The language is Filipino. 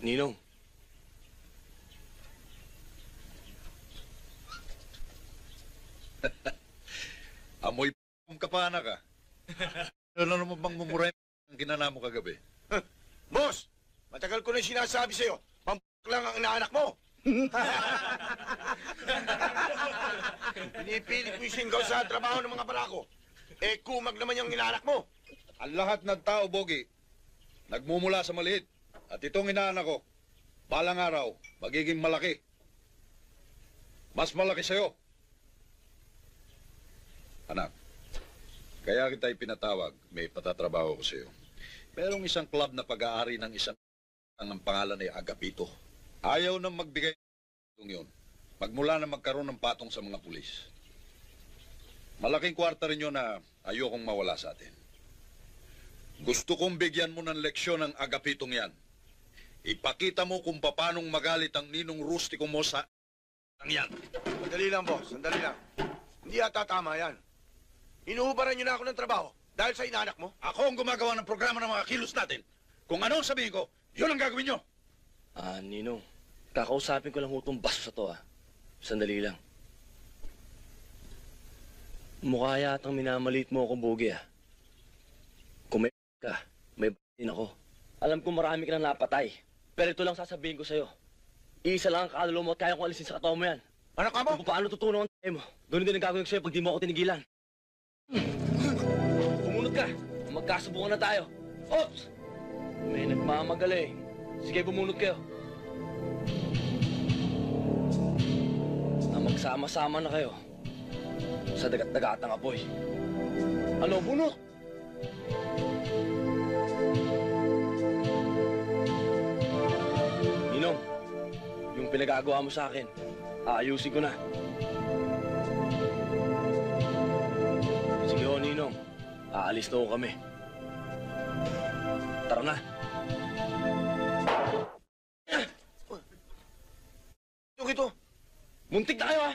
Ninong. Amoy ka pa, anak, ah. Ano naman bang mumuray ang ginana mo kagabi? Boss, matagal ko na sinasabi sa'yo, lang ang inaanak mo. Pinipilit mo yung singgaw sa trabaho ng mga barako. Eh, kumag naman yung inaanak mo. Ang lahat ng tao, Bogi, nagmumula sa maliit. At itong inaanak ko, balang araw, magiging malaki. Mas malaki sa'yo. Anak, kaya kita ipinatawag, may patatrabaho ko sa'yo. Merong isang club na pag-aari ng isang ang pangalan ay Agapito. Ayaw nang magbigay ng yun. Magmula na magkaroon ng patong sa mga pulis. Malaking kwarta rin yun na ayokong mawala sa atin. Gusto kong bigyan mo ng leksyon ng Agapitong yan. Ipakita mo kung paanong magalit ang ninong rustiko mo sa ang yan. Sandali lang, boss. Sandali lang. Hindi yata tama yan. Inuubaran niyo na ako ng trabaho dahil sa inaanak mo. Ako ang gumagawa ng programa ng mga kilos natin. Kung ano ang sabihin ko, yun ang gagawin nyo. Ninong. Kakausapin ko lang hutong baso sa to, ah. Sandali lang. Mukha yatang minamaliit mo ako, Bogi, ah. Kung may ka, may din ako. Alam ko marami ka nang napatay. Pero ito lang sasabihin ko sa'yo. Iisa lang ang kaluluwa mo at kaya kong alisin sa katawan mo yan. Anak ka mo? Kung paano tutunan ang tayo mo. Doon din ang gagawin ko sa'yo pag di mo ako tinigilan. Kumunod ka. Magkasubukan na tayo. Oops! May nagmamagaling. Sige, bumunod kayo. Na magsama-sama na kayo sa dagat-dagatang apoy. Ano, bunot? Ninong, yung pinagagawa mo sa akin, aayusin ko na. Sige ho, Ninong. Aalis na ho kami. Tara na. Ito. Muntik na kayo, ha?